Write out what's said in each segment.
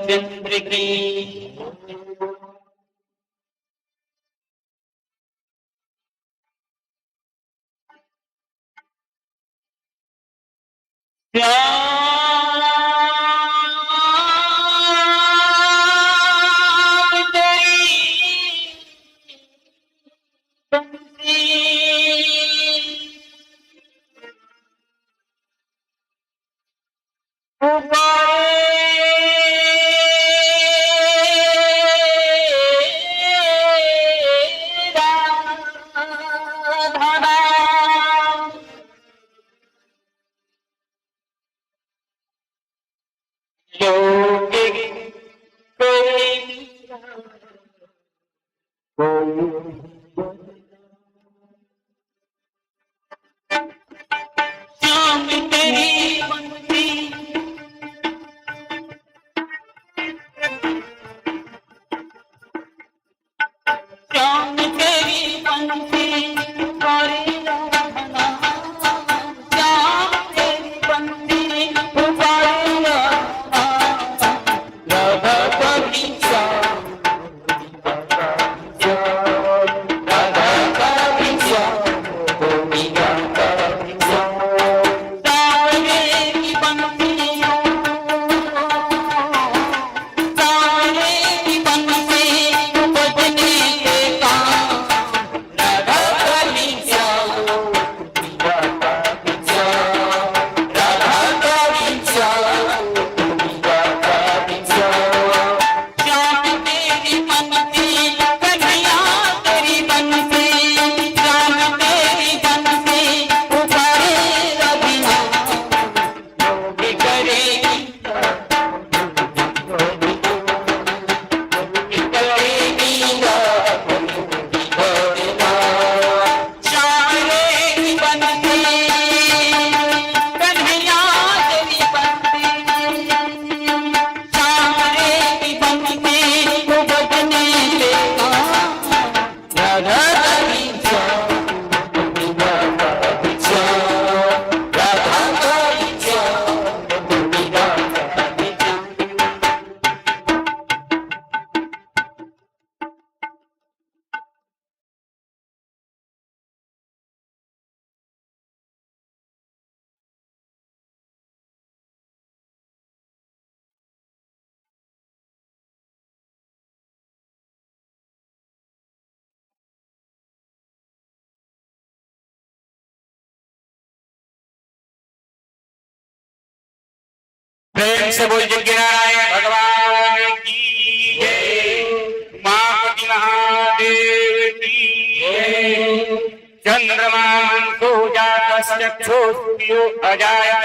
चंद्र की प्रेम से बोल जय नारायण भगवान की जय। उमापति महादेव की जय। चंद्रमा मनसो जातश्चक्षुः अजायत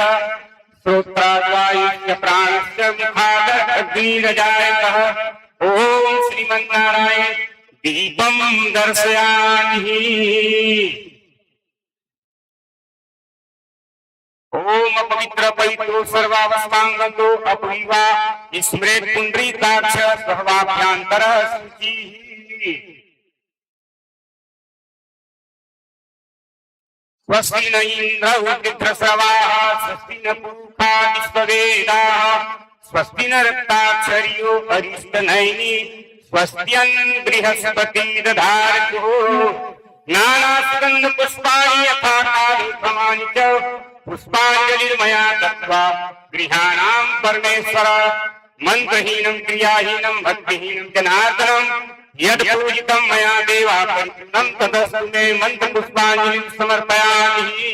श्रोत्राद्वायुश्च प्राणश्च मुखादग्निरजायतः। ओम श्रीमन्नारायण दीपं दर्शयामि। ओम पवित्र पवित्रो सर्वावस्थांगतो अपविवा स्मृत पुंडरीकाक्ष सहवाभ्यांतर शुचि। स्वस्ति न इंद्र वृद्धश्रवाः स्वस्ति न पूषा विश्ववेदाः स्वस्ति न रक्ताक्षर्यो अरिष्टनयनी स्वस्त्यन् बृहस्पति दधातु। नानास्कंद पुष्पाणि यथा कालिकमानि च पुष्पांजलिर्मया दत्त्वा गृहाणां परमेश्वर। मंत्रहीनं क्रियाहीनं भक्तिहीनं जनार्दनं यद् पूजितं मया देवा परिपूर्णं तदस्तु मे। मंत्र पुष्पांजलिं समर्पयामि।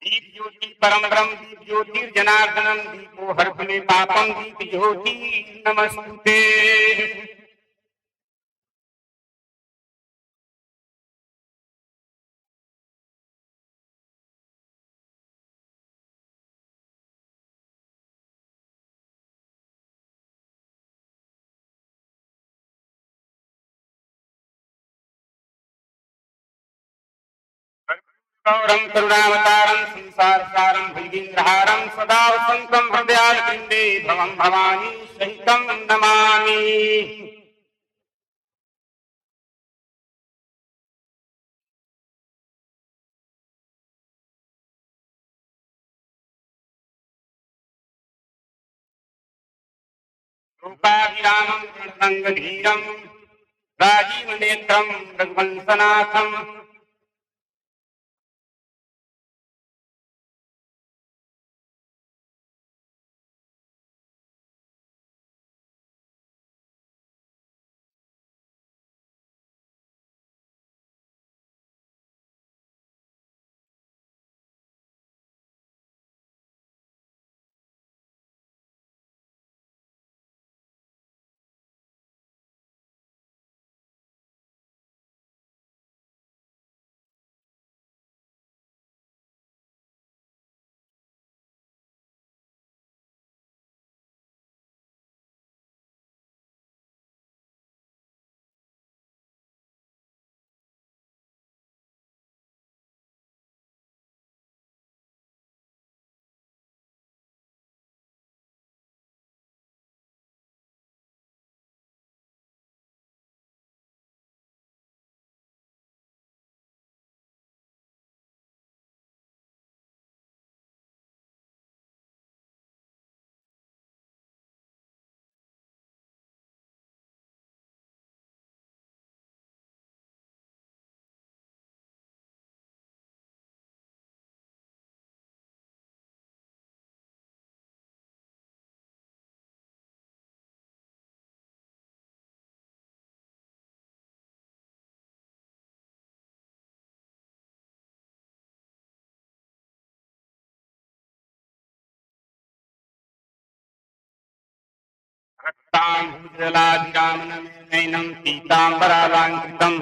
दीप ज्योति परम ब्रह्म दीप ज्योतिर्जनार्दनम दीपो हर्षणे पापम दीप ज्योति नमस्ते। गौरम करुणावतारम संसार सारम भुजगेन्द्रहारम सदा वसंतम हृदयारविंदे भवम भवानी सहितं नमामि। रूपाभिरामं रणरंगधीरं राजीवनेत्रं रघुवंशनाथं। रक्ताम्बुजलाभिरामनयनं पीताम्बरालङ्कृतं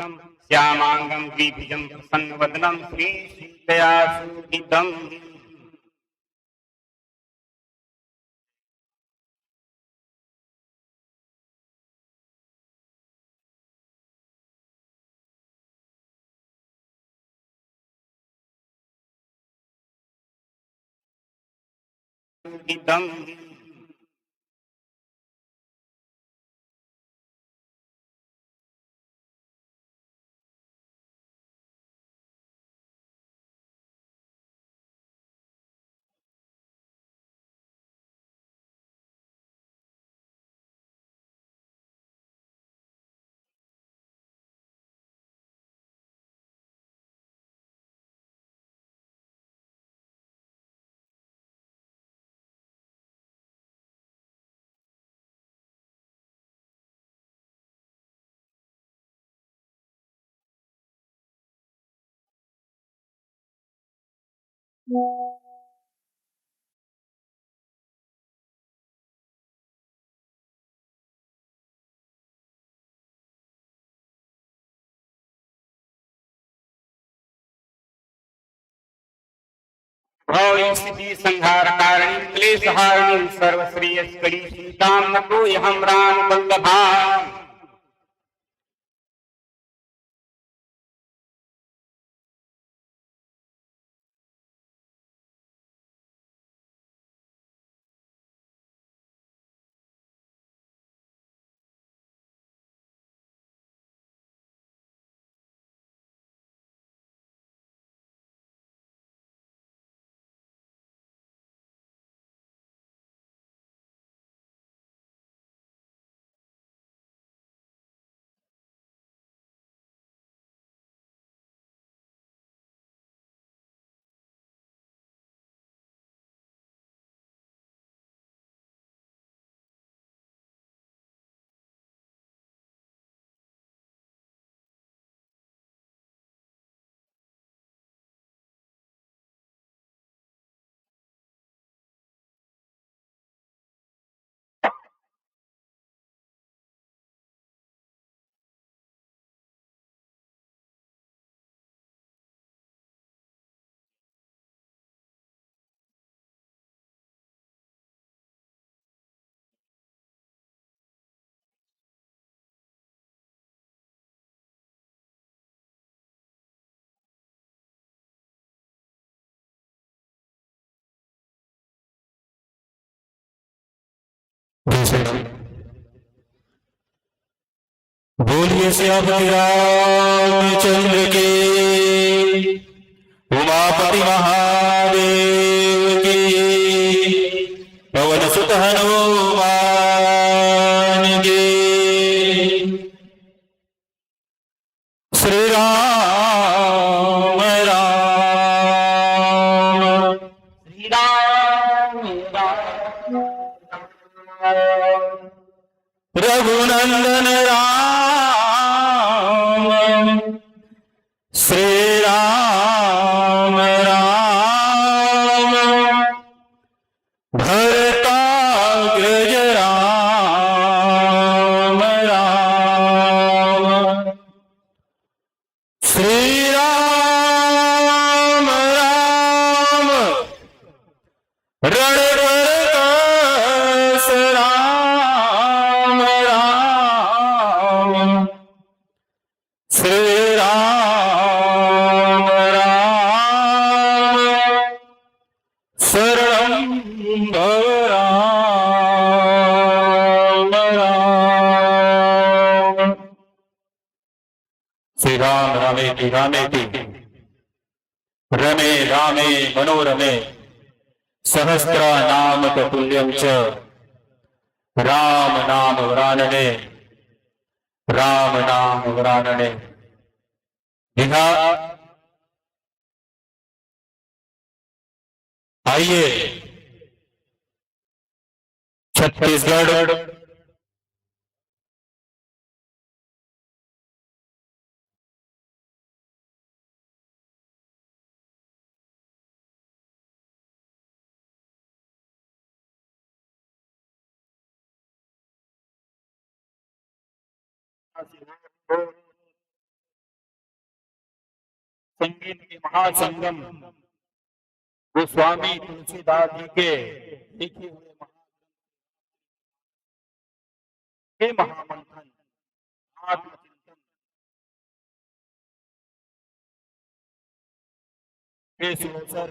श्यामाङ्गं द्विभुजं प्रसन्नवदनं श्रीसीतया शोभितम्। भव स्थिति संहार कारिणी क्लेश हारिणी सर्वश्रेयस्करी सीताम नको यहम राम वल्लभा। बोलिए श्यामति रामचंद्र के, उमापति महादेव की, पवन सुत हनुमान के। श्री राम राम श्री राम राम रघुनंदन राम, श्री राम राम भरताग्रज राम राम, श्री राम राम रणभरतास राम राम, श्री राम राम शरणं भव राम राम। श्री राम रामेति रामेति रमे रामे मनोरमे सहस्रनाम ततुल्यं च राम नाम वरानने, राम नाम वरानने। लिखा आइए छत्तीसगढ़ संगीत के महासंगम गोस्वामी तुलसीदास जी के लिखे हुए महामंथन आत्मचिंतन के सुअवसर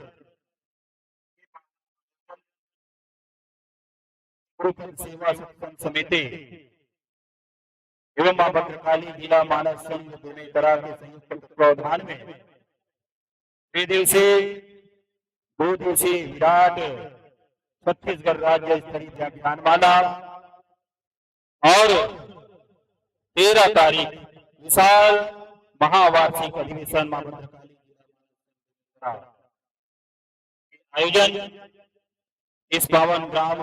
गुरुकुल सेवा सत्संग समिति एवं मां भद्रकाली जिला मानव संघ बेमेतरा के संयुक्त तत्वावधान में दो दिवसीय विराट छत्तीसगढ़ राज्य स्तरीय व्याख्यानमाला और 13 तारीख विशाल महावार्षिक अधिवेशन मां भद्रकाली जिला आयोजन इस पावन ग्राम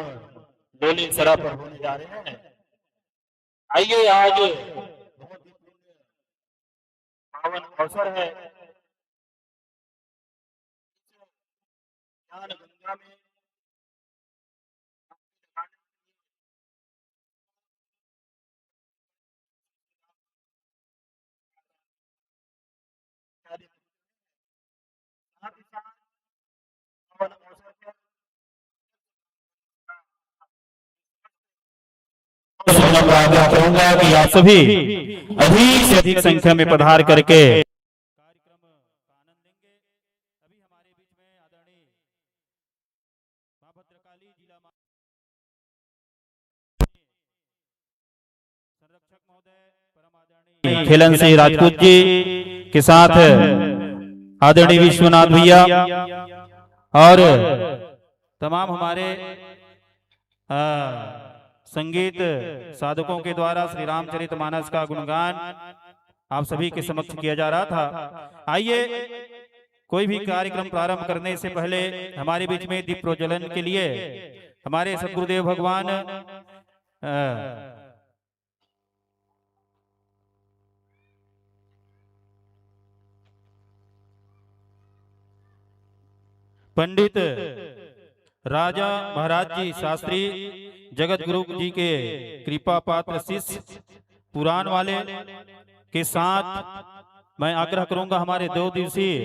डोलीसरा पर होने जा रहे हैं। आइए आज बहुत ही पावन अवसर है। स्नान गंगा में साथ ही साथ पावन अवसर पर आग्रह करूंगा कि आप सभी अधिक से अधिक संख्या में पधार करके कार्यक्रम का आनंद लेंगे। अभी हमारे बीच में आदरणीय मां भद्रकाली जिला संरक्षक महोदय परम आदरणीय खेलन सिंह राजपूत जी के साथ आदरणीय विश्वनाथ भैया और तमाम हमारे संगीत साधकों के द्वारा श्री रामचरितमानस का गुणगान आप सभी के समक्ष किया जा रहा था। आइए कोई भी कार्यक्रम प्रारंभ करने से पहले हमारे बीच में दीप प्रज्वलन के लिए हमारे सद्गुरुदेव भगवान पंडित राजा महाराज जी शास्त्री जगत गुरु जी के कृपा पात्र शिष्य पुराण वाले के साथ मैं आग्रह करूंगा हमारे 2 दिवसीय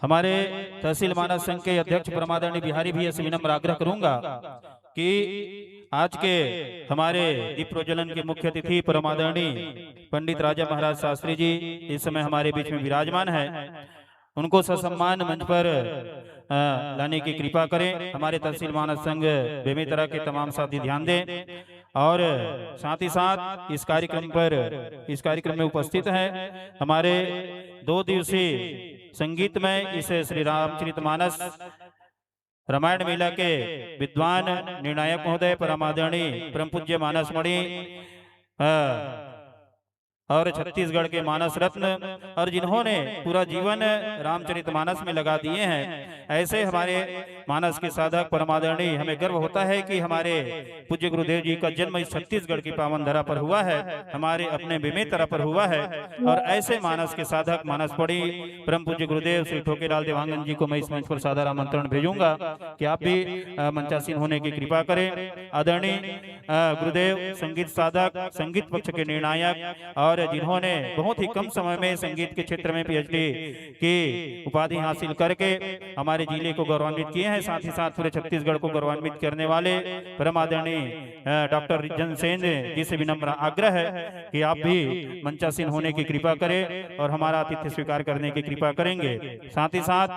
हमारे तहसील मानस संघ के अध्यक्ष परमादरणीय बिहारी भैया से विनम्र आग्रह करूंगा कि आज के हमारे दीप प्रज्वलन के मुख्य अतिथि परमादरणीय पंडित राजा महाराज शास्त्री जी इस समय हमारे बीच में विराजमान है। उनको ससम्मान मंच पर लाने की कृपा करें। हमारे तहसील मानस संघ बेमेतरा के तमाम साथी ध्यान दें और साथ ही साथ इस कार्यक्रम में उपस्थित है हमारे 2 दिवसीय संगीतमय इस श्री रामचरितमानस रामायण मेला के विद्वान निर्णायक महोदय परमादरणीय परम पूज्य मानस मणि और छत्तीसगढ़ के मानस रत्न और जिन्होंने पूरा जीवन रामचरितमानस में लगा दिए हैं, ऐसे हमारे मानस के साधक परमादरणीय हमें गर्व होता है कि हमारे पूज्य गुरुदेव जी का जन्म इस छत्तीसगढ़ की पावन धरा पर हुआ है, हमारे अपने बेमेतरा पर हुआ है। और ऐसे मानस के साधक मानस पढ़ी परम पूज्य गुरुदेव श्री ठोकेलाल देवांगन जी को मैं इस मंच पर सादर आमंत्रण भेजूंगा कि आप भी मंचासीन होने की कृपा करें। आदरणीय गुरुदेव संगीत साधक, संगीत पक्ष के निर्णायक और जिन्होंने बहुत ही कम समय में संगीत के क्षेत्र में PhD की उपाधि हासिल करके हमारे जिले को गौरवान्वित किए हैं, साथ ही साथ पूरे छत्तीसगढ़ को गौरवान्वित करने वाले परम आदरणीय डॉक्टर रिजन सेन जी से विनम्र आग्रह है कि आप भी मंचासीन होने की कृपा करें और हमारा आतिथ्य स्वीकार करने की कृपा करेंगे। साथ ही साथ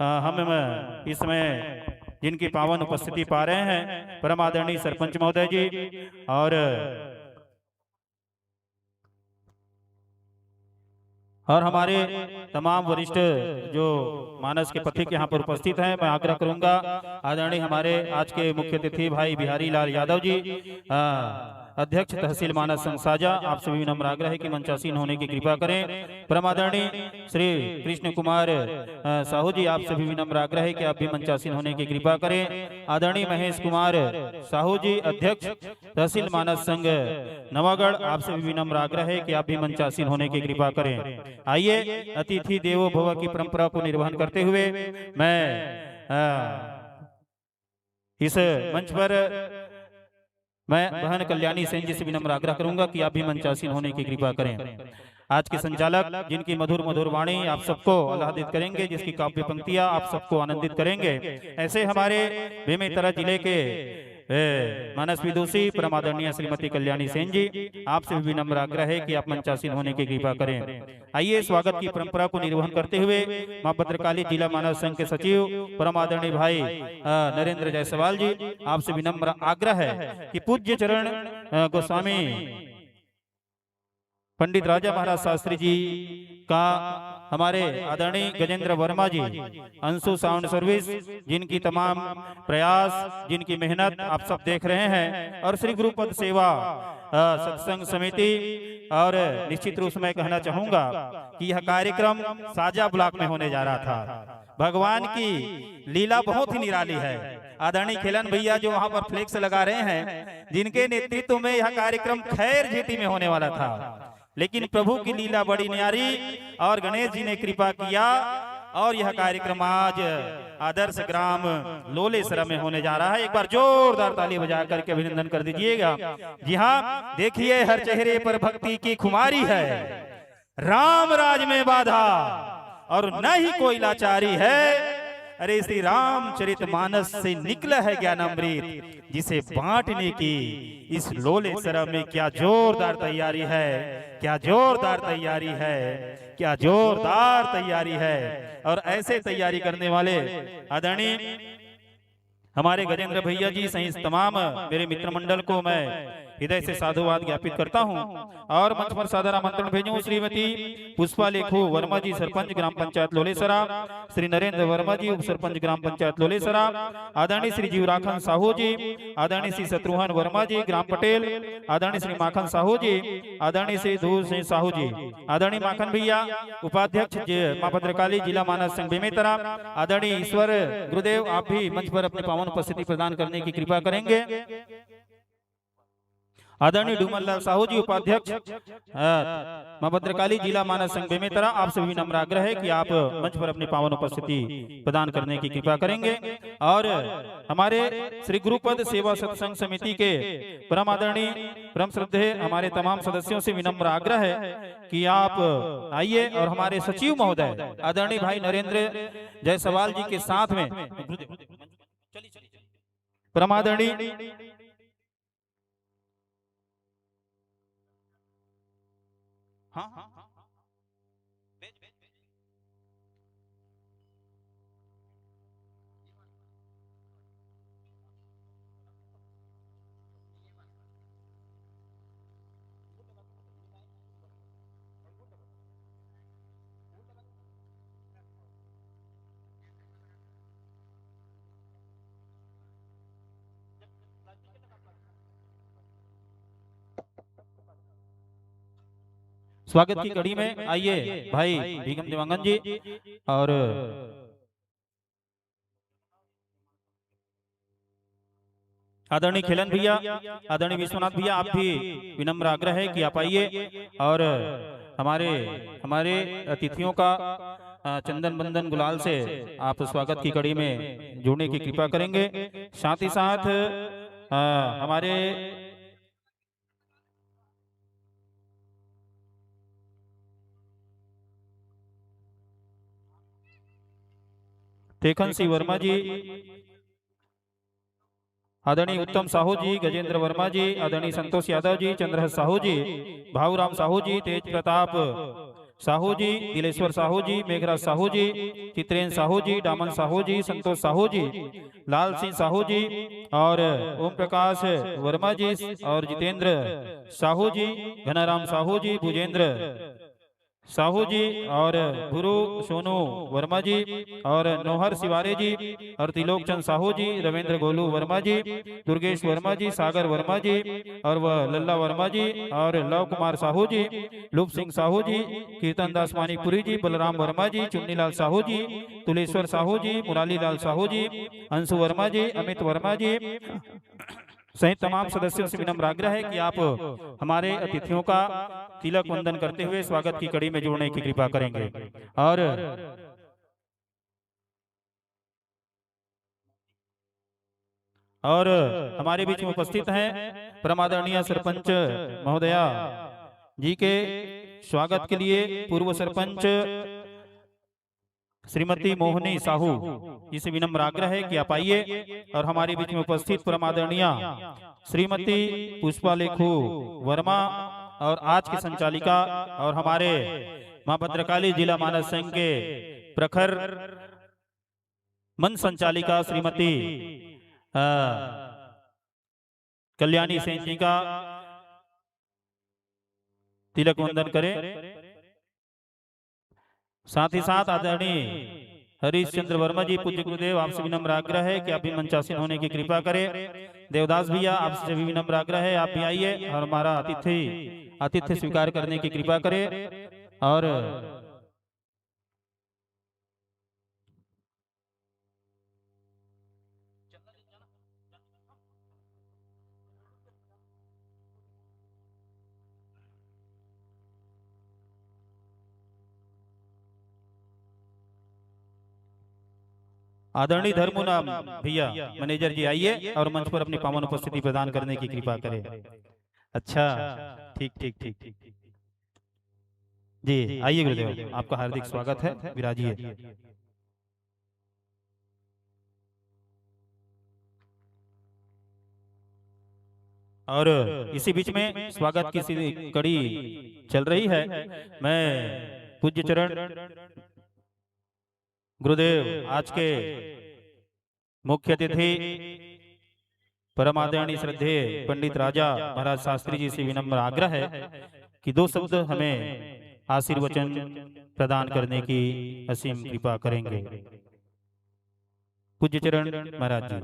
हम इस समय जिनकी पावन उपस्थिति पा रहे हैं परम आदरणीय सरपंच महोदय जी और हमारे तमाम वरिष्ठ जो मानस के पथिक यहाँ पर उपस्थित हैं, मैं आग्रह करूंगा आदरणीय हमारे आज के मुख्य अतिथि भाई बिहारी लाल यादव जी अध्यक्ष तहसील मानस संघ साजा, आप सभी विनम्र आग्रह है कि मंचासीन होने की कृपा करें। परमादरणीय श्री कृष्ण कुमार साहू जी, आप सभी विनम्र आग्रह है कि आप भी मंचासीन होने की कृपा करें। आदरणीय महेश कुमार साहू जी अध्यक्ष तहसील मानस संघ नवागढ़, आप सभी विनम्र आग्रह है कि आप भी मंचासीन होने की कृपा करें। आइए अतिथि देवो भव की परंपरा को निर्वहन करते हुए मैं इस मंच पर मैं बहन कल्याणी सेन जी से विनम्र आग्रह करूंगा कि आप भी मंचासीन होने की कृपा करें। आज के संचालक जिनकी मधुर मधुर वाणी आप सबको आह्लादित करेंगे, जिसकी काव्य पंक्तियां आप सबको आनंदित करेंगे, ऐसे हमारे बेमेतरा जिले के मानस विदुषी परमादरणीय श्रीमती कल्याणी सेन जी, आपसे भी विनम्र आग्रह है कि आप मंचासीन होने की कृपा करें। आइए स्वागत की परंपरा को निर्वहन करते हुए मां भद्रकाली जिला मानव संघ के सचिव परमादरणीय भाई नरेंद्र जायसवाल जी, आपसे विनम्र आग्रह है कि पूज्य चरण गोस्वामी पंडित राजा महाराज शास्त्री जी का हमारे आदरणीय गजेंद्र वर्मा जी अंशु साउंड सर्विस, जिनकी तमाम प्रयास, जिनकी मेहनत आप सब देख रहे हैं, और श्री गुरुपद सेवा सत्संग समिति, और निश्चित रूप से मैं कहना चाहूंगा कि यह कार्यक्रम साजा ब्लॉक में होने जा रहा था। भगवान की लीला बहुत ही निराली है। आदरणीय खेलन भैया जो वहां पर फ्लेक्स लगा रहे हैं, जिनके नेतृत्व में यह कार्यक्रम खैर जेटी में होने वाला था, लेकिन प्रभु की लीला बड़ी न्यारी और गणेश जी ने कृपा किया और यह कार्यक्रम आज आदर्श ग्राम लोलेसरा में होने जा रहा है। एक बार जोरदार ताली बजा करके अभिनंदन कर दीजिएगा। जी हाँ, देखिए हर चेहरे पर भक्ति की खुमारी है, राम राज में बाधा और न ही कोई लाचारी है। अरे श्री रामचरित मानस से निकला है ज्ञानामृत, जिसे बांटने की इस लोलेसरा में क्या जोरदार तैयारी है, क्या जोरदार तैयारी है, क्या जोरदार तैयारी है। और ऐसे तैयारी करने वाले आदरणीय हमारे गजेंद्र भैया जी सहित तमाम मेरे मित्र मंडल को मैं हृदय से साधुवाद ज्ञापित करता हूं। और मंच पर सादर आमंत्रण भेजूं श्रीमती पुष्पा लेखू वर्मा जी, सरपंच ग्राम पंचायत लोलेसरा, श्री नरेंद्र वर्मा जी, उप सरपंच ग्राम पंचायत लोलेसरा, आदरणीय श्री जीवराखन साहू जी, आदरणीय श्री शत्रुघ्न वर्मा जी ग्राम पटेल, आदरणीय श्री माखन साहू जी, आदरणीय श्री धूल सिंह साहू जी, आदरणीय माखन भैया उपाध्यक्ष मां भद्रकाली जिला मानस संघ बेमेतरा, आदरणीय ईश्वर गुरुदेव आप भी मंच पर अपनी पावन उपस्थिति प्रदान करने की कृपा करेंगे। आदरणीय डूमनलाल साहू जी उपाध्यक्ष मां भद्रकाली जिला मानस संघ बेमेतरा, आप सभी नम्र आग्रह है कि आप मंच पर अपनी पावन उपस्थिति प्रदान करने की कृपा करेंगे। और हमारे श्री गुरुपद सेवा सत्संग समिति के परम आदरणीय परम श्रद्धेय हमारे तमाम सदस्यों से विनम्र आग्रह है कि आप आइए और हमारे सचिव महोदय आदरणीय भाई नरेंद्र जायसवाल जी के साथ में परम आदरणीय हाँ स्वागत की कड़ी में आइए भाई भीगम दिवांगन जी और आदरणीय खेलन भैया, आदरणीय विश्वनाथ भैया, आप भी विनम्र आग्रह है कि आप आइए और हमारे अतिथियों का चंदन बंदन गुलाल से आप स्वागत की कड़ी में जुड़ने की कृपा करेंगे। साथ ही साथ हमारे तेखन सिंह वर्मा जी, आदरणीय उत्तम साहू जी, गजेंद्र वर्मा जी, आदरणीय संतोष यादव जी, चंद्रहस साहू जी, भाऊराम साहू जी, तेज प्रताप साहू जी, दिलेश्वर साहू जी, मेघराज साहू जी, चित्रेन साहू जी, डामन साहू जी, संतोष साहू जी, लाल सिंह साहू जी और ओम प्रकाश वर्मा जी और जितेंद्र साहू जी, घनाराम साहू जी, भुजेंद्र साहू जी और गुरु सोनू वर्मा जी और नोहर सिवारे जी और तिलोकचंद साहू जी, रविंद्र गोलू वर्मा जी, दुर्गेश वर्मा जी, सागर वर्मा जी और वह लल्ला वर्मा जी और लव कुमार साहू जी, लूप सिंह साहू जी, कीर्तन दास मानीपुरी जी, बलराम वर्मा जी, चुन्नीलाल साहू जी, तुलेश्वर साहू जी, मुराली लाल साहू जी, अंशु वर्मा जी, अमित वर्मा जी सहित तमाम सदस्यों से विनम्र आग्रह है कि आप हमारे अतिथियों का तिलक वंदन करते हुए स्वागत की कड़ी में जुड़ने की कृपा करेंगे। और हमारे बीच में उपस्थित हैं परम आदरणीय सरपंच महोदया जी के स्वागत के लिए पूर्व सरपंच श्रीमती मोहनी साहू जिसे विनम्र आग्रह है कि आप आइए और हमारे बीच में उपस्थित परम आदरणीय श्रीमती पुष्पा लेखू वर्मा और आज की संचालिका और हमारे मां भद्रकाली जिला मानस संघ के प्रखर मंच संचालिका श्रीमती कल्याणी सेन जी का तिलक वंदन करें। साथ ही साथ आदरणीय हरीश चंद्र वर्मा जी पूज्य गुरुदेव आपसे विनम्र आग्रह है कि आप भी मंचासीन होने की कृपा करें। देवदास भैया आपसे भी विनम्र आग्रह है आप भी आइए और हमारा आतिथ्य स्वीकार करने की कृपा करें। और आदरणीय धर्मुना भैया मैनेजर जी आइए और मंच पर अपनी पावन उपस्थिति प्रदान करने की कृपा करें। अच्छा, ठीक ठीक ठीक ठीक जी, आइए गुरुदेव, आपका हार्दिक स्वागत है, विराजिए। और इसी बीच में स्वागत की कड़ी चल रही है। मैं पूज्य चरण गुरुदेव आज के मुख्य अतिथि परम आदरणीय श्रद्धेय पंडित राजा महाराज शास्त्री जी से विनम्र आग्रह है कि 2 शब्द हमें आशीर्वचन प्रदान करने की असीम कृपा करेंगे। पूज्य चरण महाराज जी।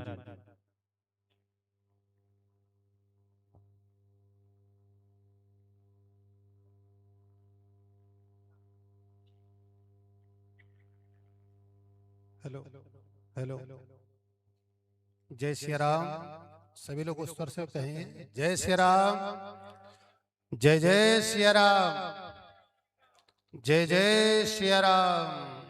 हेलो हेलो, जय श्री राम। सभी लोग उस स्वर से कहेंगे जय श्री राम, जय जय श्री राम, जय जय श्री राम।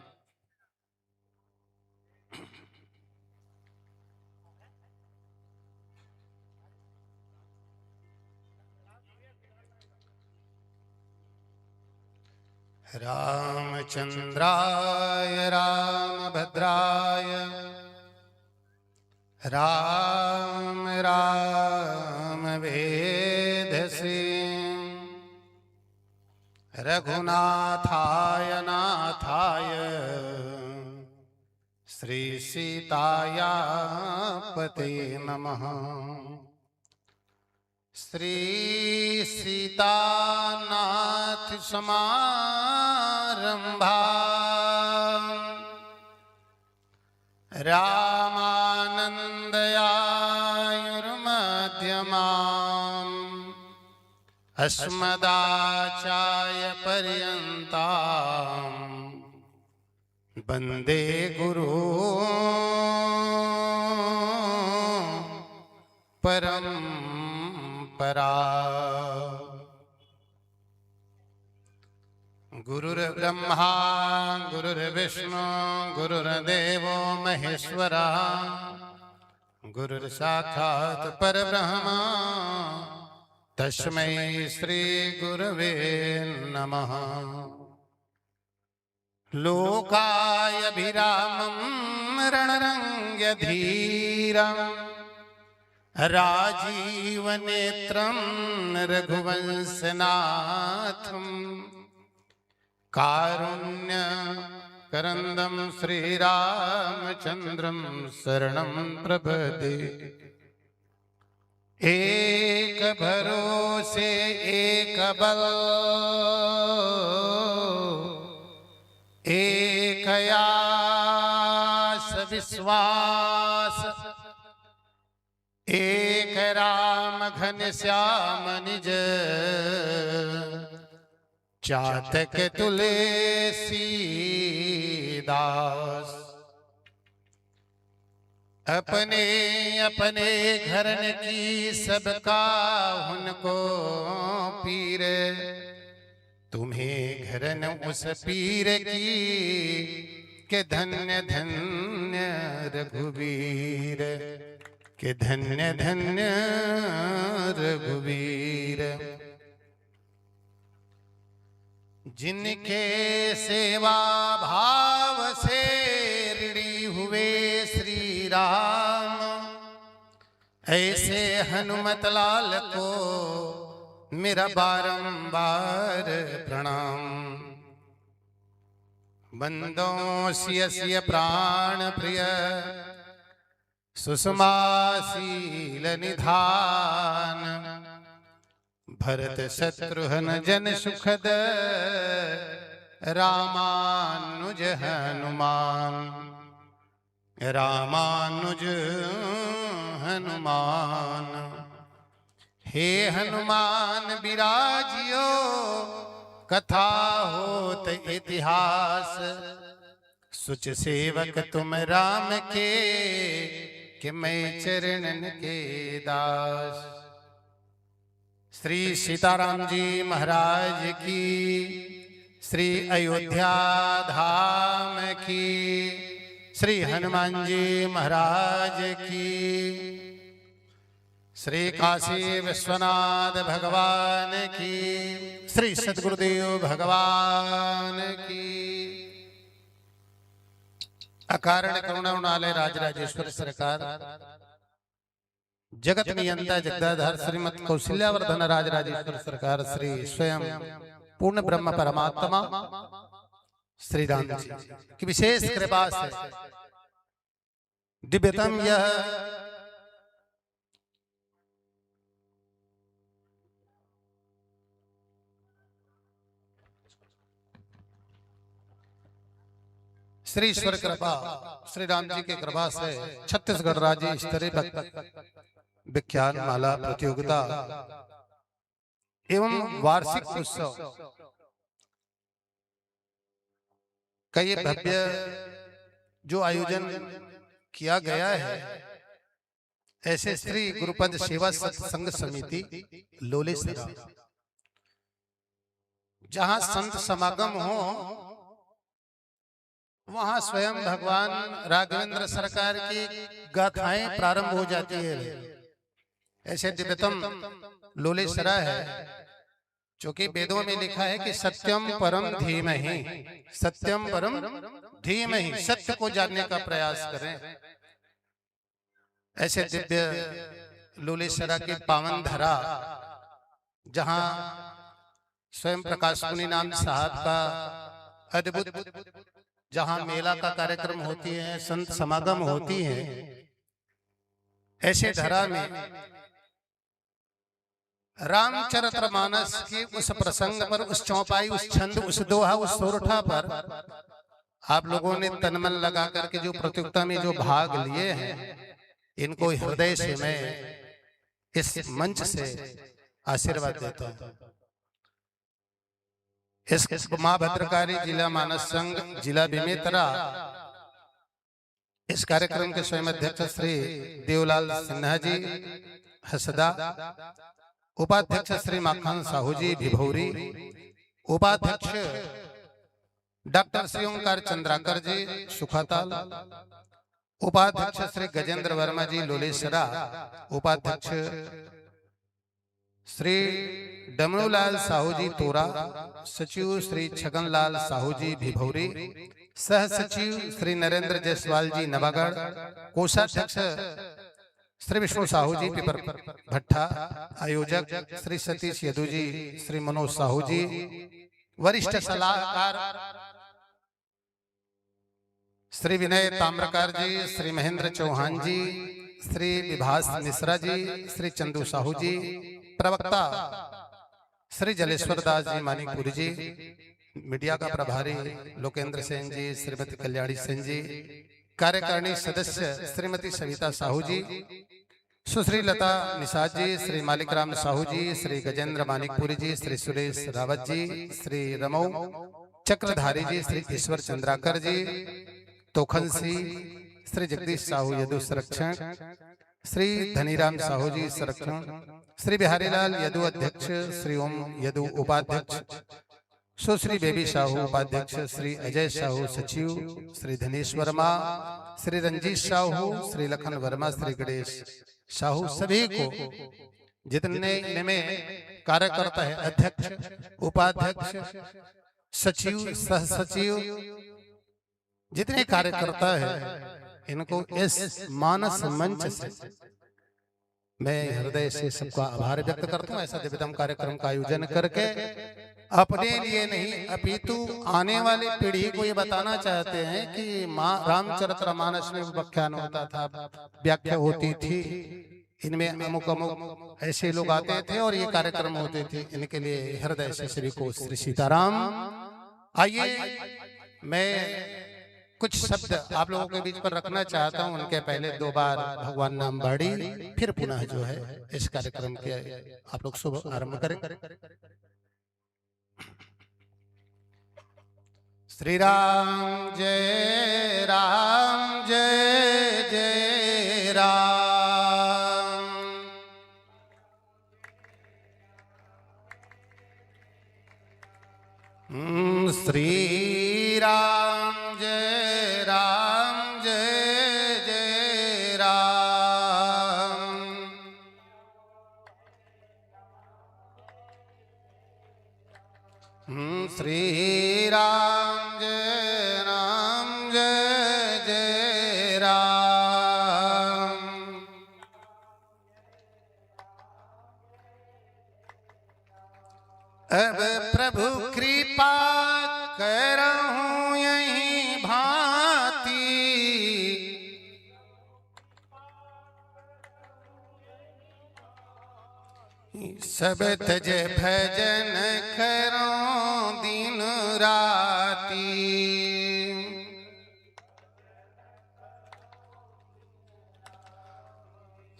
रामचंद्राय रामभद्राय राम राम वेधसे रघुनाथाय नाथाय श्री सीताया पते नमः। श्री सीतानाथ समारंभा रामानंदयायुर्मध्यमाम् अस्मदाचार्य पर्यन्ताम् वन्दे गुरु परम्परा। गुरुर्ब्रह्मा गुरुर्विष्णु गुरुर्देवो महेश्वरा गुरुर्साक्षात् परब्रह्म तस्मै श्री गुरवे नमः। लोकायभिरामं रणरङ्गधीरम् राजीवनेत्रं रघुवंशनाथं कारुण्यकरन्दं श्रीरामचन्द्रं शरणं प्रपद्ये। एक भरोसे एक बल एक आस विश्वास एक राम घनश्याम निज चातक तुलसीदास। अपने अपने घरन की सबका उनको पीर तुम्हें घरन उस पीर की के धन्य धन्य रघुवीर के धन्य धन्य रघुवीर। जिनके सेवा भाव से ऋणी हुए श्री राम ऐसे हनुमत लाल को मेरा बारंबार प्रणाम। बंदो सिय सिय प्राण प्रिय सुषमाशील निधान भरत शत्रुघ्न जन सुखद रामानुज हनुमान रामानुज हनुमान। हे हनुमान विराजियो कथा होत इतिहास सुच सेवक तुम राम के मैं चरणन के दास। श्री सीताराम जी महाराज की, श्री अयोध्या धाम की, श्री हनुमान जी महाराज की, श्री काशी विश्वनाथ भगवान की, श्री सद्गुरुदेव भगवान की। अकारण करुणा उणालय राजराजेश्वर सरकार, जगत नियंता जगदाधार श्रीमद कौशल्यावर्धन राजराजेश्वर सरकार, श्री स्वयं पूर्ण ब्रह्म परमात्मा श्री राम जी की विशेष कृपा से दिव्यतम यह श्री ईश्वर कृपा, श्री राम जी की कृपा से छत्तीसगढ़ राज्य स्तरीय विज्ञान माला प्रतियोगिता एवं वार्षिक उत्सव का ये भव्य जो आयोजन किया गया है, ऐसे श्री गुरुपद सेवा सत्संग समिति लोलेसरा, जहां संत समागम हो वहां स्वयं भगवान राघवेंद्र सरकार की गाथाएं प्रारंभ हो जाती है। ऐसे दिव्यतम लोलेसरा है, जो कि वेदों में लिखा है कि सत्यम परम धीमहि, सत्यम परम धीमहि, सत्य को जानने का प्रयास करें। ऐसे दिव्य लोलेसरा की पावन धरा, जहां स्वयं प्रकाश मुनि नाम साहब का अद्भुत, जहां मेला का कार्यक्रम होती है, संत समागम होती है, ऐसे धरा में रामचरितमानस के उस प्रसंग पर, उस चौपाई, उस छंद, उस दोहा, उस सोरठा पर आप लोगों ने तन मन लगा करके जो प्रतियोगिता में जो भाग लिए हैं, इनको हृदय से मैं इस मंच से आशीर्वाद देता हूं। इस मां भद्रकाली जिला मानस संघ जिला बेमेतरा, इस कार्यक्रम के स्वयं अध्यक्ष श्री देवलाल सिन्हा जी हसदा, उपाध्यक्ष श्री माखन साहू जी भिभौरी, उपाध्यक्ष डॉक्टर श्री ओंकार चंद्राकर जी सुखाताल, उपाध्यक्ष श्री गजेंद्र वर्मा जी लोलेसरा, उपाध्यक्ष श्री डमरूलाल साहू जी तोरा, सचिव श्री छगनलाल साहू जी भिभौरी, सह सचिव श्री नरेंद्र जायसवाल जी नवागढ़, कोषाध्यक्ष श्री विष्णु साहू जी पिपर भट्टा, आयोजक श्री सतीश यदु जी, श्री मनोज साहू जी, वरिष्ठ सलाहकार श्री विनय ताम्रकार जी, श्री महेंद्र चौहान जी, श्री विभास मिश्रा जी, श्री चंदू साहू जी, प्रवक्ता श्री जलेश्वर दास जी मानिकपुरी जी, मीडिया का प्रभारी लोकेंद्र सेन जी, श्रीमती कल्याणी सेन जी, कार्यकारिणी सदस्य श्रीमती सविता साहू जी, सुश्री लता निषाद जी, श्री मालिकराम साहू जी, श्री गजेंद्र मानिकपुरी जी, श्री सुरेश रावत जी, श्री रमो चक्रधारी जी, श्री ईश्वर चंद्राकर जी तोखनसी, श्री जगदीश साहू यदु संरक्षण, श्री धनीराम साहू जी संरक्षण, श्री बिहारीलाल यदु अध्यक्ष, श्री ओम यदु उपाध्यक्ष, सुश्री बेबी साहू उपाध्यक्ष, श्री अजय साहू सचिव, श्री धनेश वर्मा, श्री रंजीत साहू, श्री लखन वर्मा, श्री गणेश साहू, सभी को जितने इनमें कार्यकर्ता है, अध्यक्ष उपाध्यक्ष सचिव सह सचिव, जितने कार्यकर्ता है, इनको इस मानस मंच से मैं हृदय से सबका आभार व्यक्त करता हूँ। ऐसा दिव्यतम कार्यक्रम का आयोजन करके अपने लिए नहीं अपितु आने वाली पीढ़ी को ये बताना चाहते हैं कि रामचरितमानस में व्याख्यान होता था, व्याख्या होती थी, इनमें अमुक अमुक ऐसे लोग आते थे और ये कार्यक्रम होते थे। इनके लिए हृदय से सभी को श्री सीताराम। आइए मैं कुछ शब्द आप लोगों के बीच पर रखना चाहता हूं। उनके पहले 2 बार भगवान नाम बाड़ी, फिर पुनः जो है इस कार्यक्रम के आप लोग शुभ आरंभ करें। श्री राम जय राम जय जय राम, श्री राम जय श्री राम जय जय राम। अब प्रभु कृपा करहूं यहीं भांति, सब तज भजन करो दिन राती।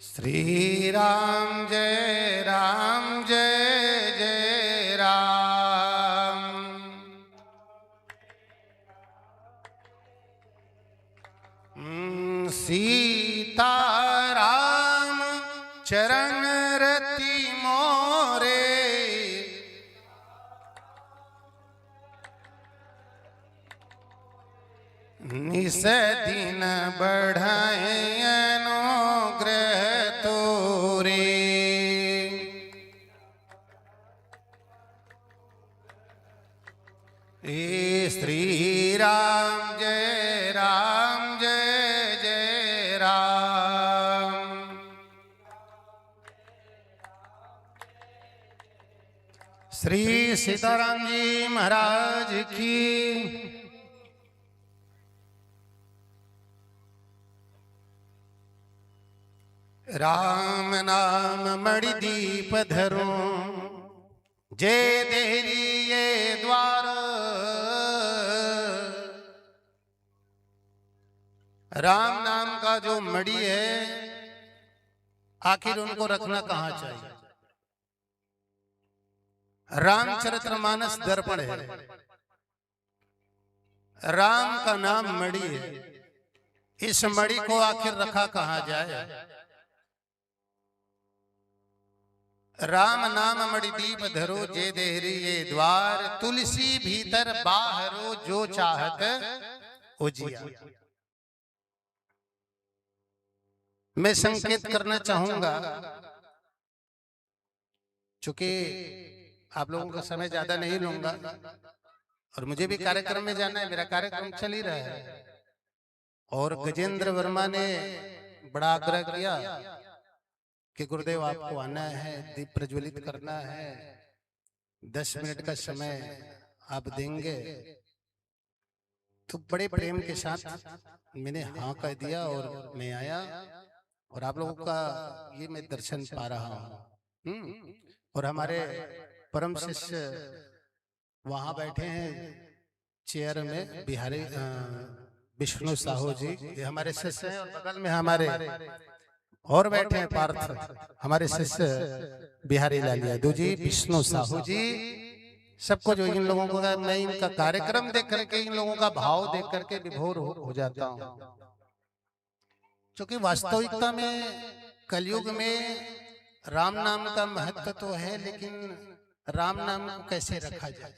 श्री राम जय जय राम। सीता राम चरण रति मोरे, निस दिन बढ़ाए अनुग्रह तोरे। श्री राम जय जय राम। श्री सीताराम जी महाराज की। राम नाम मणि दीप धरो, जय देहरी ये द्वार। राम नाम का जो मणि है, आखिर उनको रखना कहाँ चाहिए? रामचरितमानस दर्पण है, राम का नाम मणि है। इस मणि को आखिर रखा कहाँ जाए? राम नाम मणि दीप धरो, जे देहरी ये द्वार। तुलसी भीतर बाहरो, जो चाहत उजिया। मैं संकेत करना चाहूंगा, चूंकि आप लोगों का समय ज्यादा नहीं लूंगा और मुझे भी कार्यक्रम में जाना है, मेरा कार्यक्रम चल ही रहा है। और गजेंद्र वर्मा ने बड़ा आग्रह किया कि गुरुदेव आपको आना है, दीप प्रज्वलित करना है, 10 मिनट का समय आप देंगे। तो बड़े प्रेम के साथ मैंने हाँ कह दिया और मैं आया, और आप लोगों का ये मैं दर्शन पा रहा हूँ। और हमारे परम शिष्य वहां बैठे हैं चेयर में, बिहारी विष्णु साहू जी, ये हमारे शिष्य हैं। और बगल में हमारे और बैठे हैं पार्थ, हमारे शिष्य बिहारी लाल यादव जी, विष्णु साहू जी। सबको जो इन लोगों का, मैं इनका कार्यक्रम देख करके, इन लोगों का भाव देख करके विभोर हो जाता हूँ। क्योंकि वास्तविकता में कलयुग में राम नाम का महत्व तो है, लेकिन राम नाम को कैसे रखा जाए,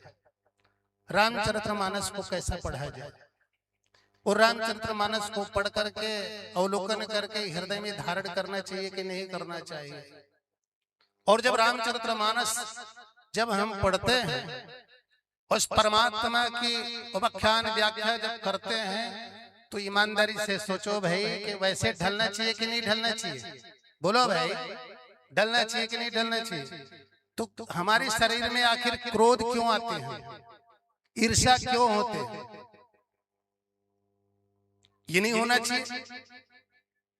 रामचरितमानस को कैसा पढ़ा जाए, और रामचरितमानस को पढ़ करके अवलोकन करके हृदय में धारण करना चाहिए कि नहीं करना चाहिए। और जब रामचरितमानस जब हम पढ़ते हैं, उस परमात्मा की उपाख्यान व्याख्या जब करते हैं, तो ईमानदारी से सोचो भाई कि वैसे ढलना चाहिए कि नहीं ढलना चाहिए? बोलो भाई, ढलना चाहिए कि नहीं ढलना चाहिए? तो हमारे शरीर में आखिर क्रोध क्यों आते हैं, ईर्ष्या क्यों होते हैं? ये नहीं होना चाहिए।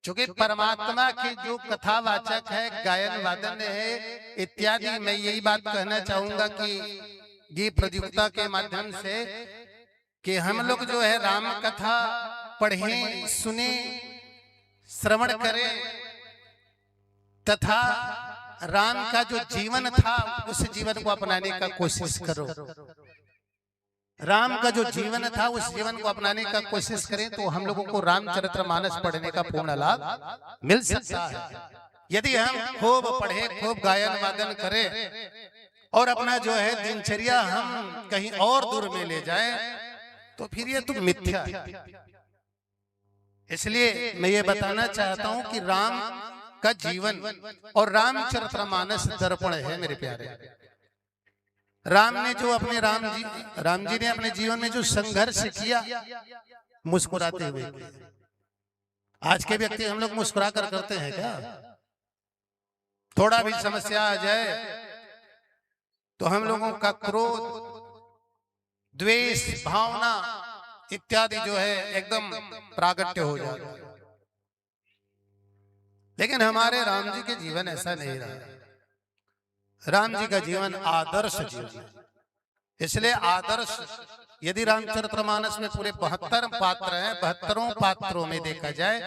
क्योंकि परमात्मा की जो कथावाचक है, गायन वादन है इत्यादि, मैं यही बात कहना चाहूंगा कि ये प्रतियोगिता के माध्यम से कि हम लोग जो है राम कथा पढ़ें, सुने, श्रवण करें, तथा राम का जो जीवन था उस जीवन को अपनाने का कोशिश करो। राम का जो जीवन था उस जीवन को अपनाने का कोशिश करें, तो हम लोगों को रामचरितमानस पढ़ने का पूर्ण लाभ मिल सकता है। यदि हम खूब पढ़े, खूब गायन वादन करें और अपना जो है दिनचर्या हम कहीं और दूर में ले जाएं, तो फिर ये तो मिथ्या है। इसलिए मैं ये बताना चाहता हूं कि राम का जीवन और रामचरितमानस दर्पण है मेरे प्यारे। राम ने जो अपने राम जी ने अपने जीवन में जो संघर्ष किया मुस्कुराते हुए किया। आज के व्यक्ति हम लोग मुस्कुरा कर करते हैं क्या? थोड़ा भी समस्या आ जाए तो हम लोगों का क्रोध, द्वेष, भावना इत्यादि जो है एकदम प्राकट्य हो जाता है। लेकिन हमारे राम जी के जीवन ऐसा नहीं रहा। राम जी का जीवन आदर्श जीवन, इसलिए आदर्श यदि रामचरितमानस में पूरे 72 पात्र हैं, 72 पात्रों में देखा जाए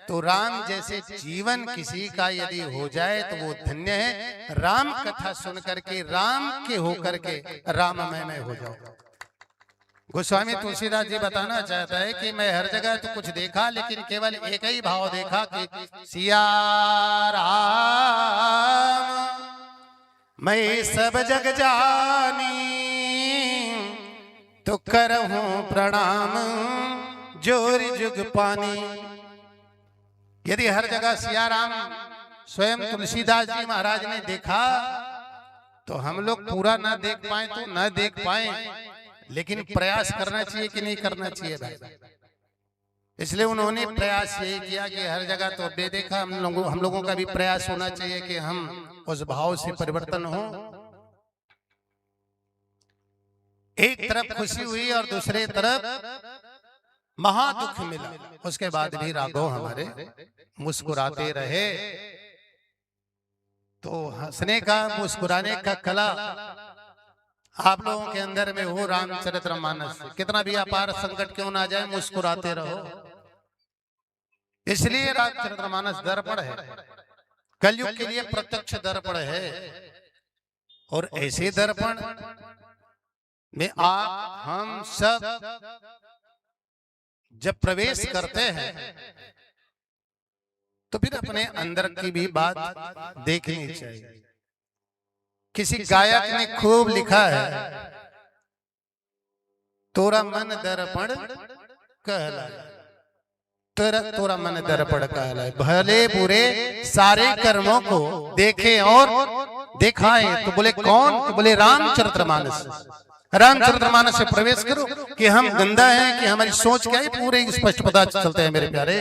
तो राम जैसे जीवन किसी का यदि हो जाए तो वो धन्य है। राम कथा सुन करके, राम के होकर के राममय में हो जाओ। गोस्वामी तुलसीदास जी बताना चाहता है कि मैं हर जगह तो कुछ देखा, लेकिन केवल एक ही भाव देखा कि सिया राम मैं सब जग जानी, तो करहूं प्रणाम जोरी जुग पानी। यदि हर जगह सिया राम स्वयं तुलसीदास जी महाराज ने देखा तो हम लोग पूरा ना देख पाए तो ना देख पाए, लेकिन प्रयास करना चाहिए कि नहीं करना चाहिए भाई? इसलिए उन्होंने प्रयास यही किया कि हर जगह तो दे देखा। हम लोगों का भी प्रयास होना चाहिए कि हम उस भाव से परिवर्तन हो। एक तरफ खुशी हुई और दूसरे तरफ महा दुख मिला, उसके बाद भी राघव हमारे मुस्कुराते रहे। तो हंसने का, मुस्कुराने का कला आप लोगों के अंदर में हो। रामचरितमानस कितना भी अपार संकट क्यों ना जाए, मुस्कुराते रहो। इसलिए रामचरितमानस दर्पण है, कलयुग के लिए प्रत्यक्ष दर्पण है। और ऐसे दर्पण में आप हम सब जब प्रवेश करते हैं तो फिर अपने अंदर की भी बात देखनी चाहिए। किसी गायक ने खूब लिखा है, तोरा मन दर्पण कहलाए, तोरा मन दर्पण कहलाए। भले बुरे सारे कर्मों को देखे और दिखाएं। तो बोले कौन? तो बोले रामचरितमानस। रामचरितमानस से प्रवेश करो कि हम गंदा हैं कि हमारी सोच क्या है, पूरे स्पष्ट पता चलते हैं मेरे प्यारे।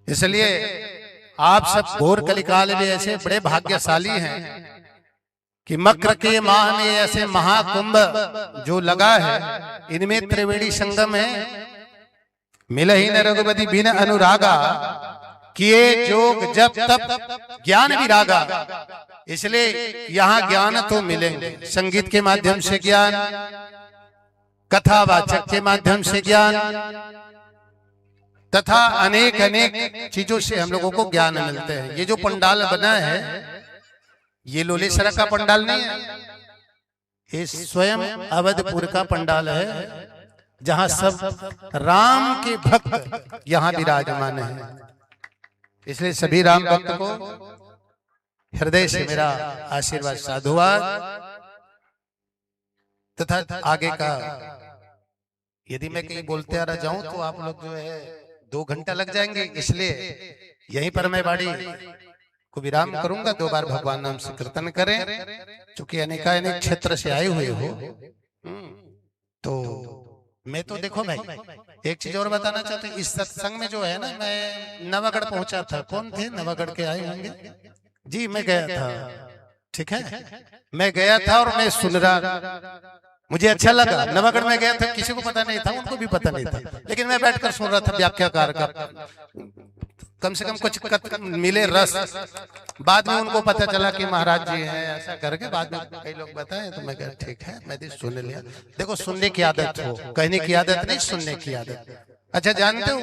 इसलिए आप सब घोर कलिकाल में ऐसे बड़े भाग्यशाली हैं कि मकर के माह में ऐसे महाकुंभ जो लगा है, इनमें त्रिवेणी संगम है। मिल ही न रघुपति बिन अनुरागा, किए जोग जब तब ज्ञान विरागा। इसलिए यहाँ ज्ञान तो मिलेंगे, संगीत के माध्यम से ज्ञान, कथावाचक के माध्यम से ज्ञान, तथा अनेक अनेक चीजों से हम लोगों को ज्ञान मिलते हैं। ये जो पंडाल बना है ये लोलेसरा का पंडाल नहीं है, ये स्वयं अवधपुर का पंडाल है, जहां सब राम के भक्त यहाँ विराजमान है। इसलिए सभी राम भक्त को हृदय से मेरा आशीर्वाद, साधुवाद। तथा आगे का यदि मैं कहीं बोलते आ रहा जाऊं तो आप लोग जो है 2 घंटा लग जाएंगे, इसलिए यहीं पर मैं बाड़ी को विराम करूंगा। 2 बार भगवान नाम से कीर्तन करें, चूंकि अनेकानेक क्षेत्र से आए हुए हो। तो मैं तो देखो भाई एक चीज और बताना चाहता हूँ। इस सत्संग में जो है ना, मैं नवागढ़ पहुंचा था। कौन थे नवागढ़ के आए होंगे? जी मैं गया था, ठीक है, मैं गया था और मैं सुन रहा, मुझे अच्छा लगा। नवागढ़ में गया था, किसी को पता नहीं था, उनको भी पता नहीं था, लेकिन मैं बैठकर सुन रहा था व्याख्याकार का। कम से कम कुछ मिले रस। बाद में उनको पता चला कि महाराज जी हैं, ऐसा करके बाद में कई लोग बताए, तो मैं कहा ठीक है, मैं भी सुन लिया। देखो सुनने की आदत हो, कहने की आदत नहीं, सुनने की आदत। अच्छा जानते हो,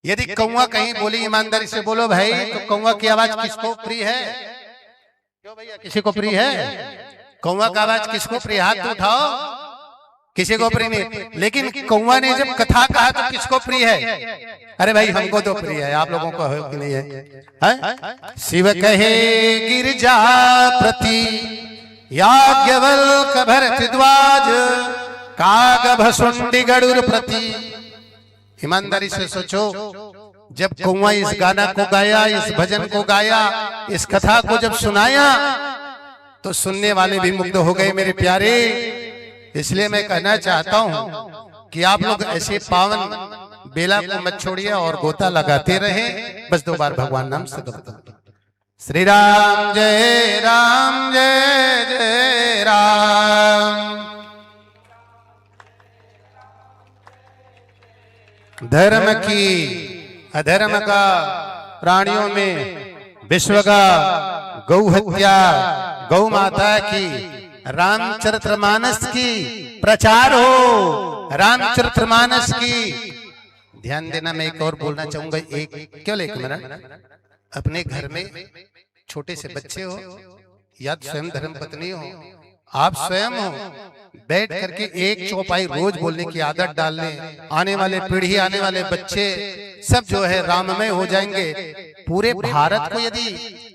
यदि कौवा कहीं बोली, ईमानदारी से बोलो भाई, तो कौवा की आवाज किसको प्रिय है? क्यों भैया, किसी को प्रिय है? कौवा का आवाज किसको प्रिय? हाथ तो उठाओ। किसी को प्रिय नहीं, लेकिन कौवा ने जब कथा कहा तो किसको प्रिय है? अरे भाई हमको तो प्रिय है, आप लोगों को है कि नहीं है? शिव कहे गिरजा प्रति याज्ञवल्क भरद्वाज, काग भसुंडी गरुड़ प्रति। ईमानदारी से सोचो, जब कौआ इस गाना को गाया, इस भजन को गाया, इस कथा को जब सुनाया तो सुनने वाले भी मुग्ध हो गए मेरे प्यारे। इसलिए मैं कहना चाहता हूं कि आप लोग ऐसे पावन बेला को मत छोड़िए और गोता लगाते रहें। बस 2 बार भगवान नाम से श्री राम जय राम जय जय राम। धर्म की अधर्म का, प्राणियों में विश्व का, गौ हत्या, गौ माता की, रामचरितमानस की प्रचार हो, रामचरितमानस की। ध्यान देना, मैं एक और बोलना चाहूंगा, केवल 1 मिनट। अपने घर में छोटे से बच्चे हो या स्वयं धर्म पत्नी हो, आप स्वयं हो, बैठ करके एक चौपाई रोज बोलने की आदत डाल लें। आने वाले पीढ़ी, आने वाले बच्चे सब जो है राममय हो जाएंगे। पूरे भारत को यदि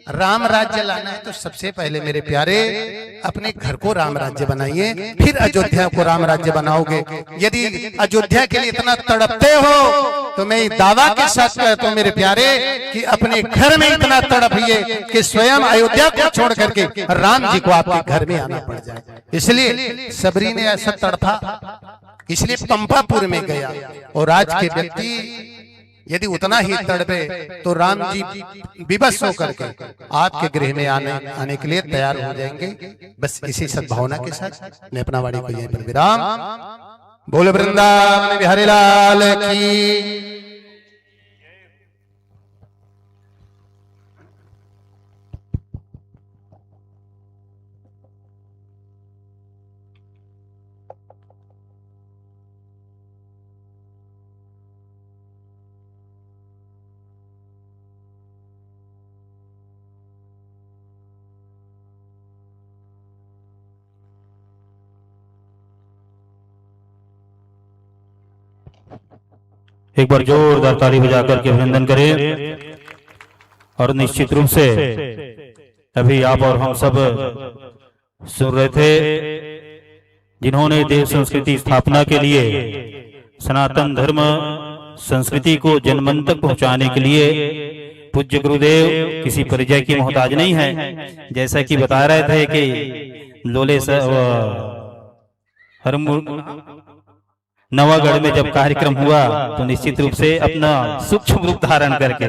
राम राज्य लाना है तो सबसे पहले मेरे प्यारे अपने घर को राम राज्य बनाइए, फिर अयोध्या को राम राज्य बनाओगे। यदि अयोध्या के लिए इतना तड़पते हो तो मैं दावा के साथ कहता हूं मेरे प्यारे कि अपने घर में इतना तड़पिए कि स्वयं अयोध्या को छोड़ करके राम जी को आपके घर में आना पड़ जाए। इसलिए सबरी ने ऐसा तड़पा, इसलिए पंपापुर में गया। और आज के व्यक्ति यदि उतना ही तड़पे तो राम जी विवश होकर के आपके गृह में आने के लिए तैयार हो जाएंगे। बस इसी सद्भावना के साथ मैं अपना वाणी को यहीं पर विराम। बोल वृंदावन बिहारी लाल की। एक बार जोरदार ताली बजाकर के अभिनंदन करें। और निश्चित रूप से अभी आप और हम सब सुन रहे थे, जिन्होंने देव संस्कृति स्थापना के लिए, सनातन धर्म संस्कृति को जनमन तक पहुंचाने के लिए पूज्य गुरुदेव किसी परिचय की मोहताज नहीं है। जैसा कि बता रहे थे कि लोले नवागढ़ में जब कार्यक्रम हुआ तो निश्चित रूप से अपना सूक्ष्म रूप धारण करके,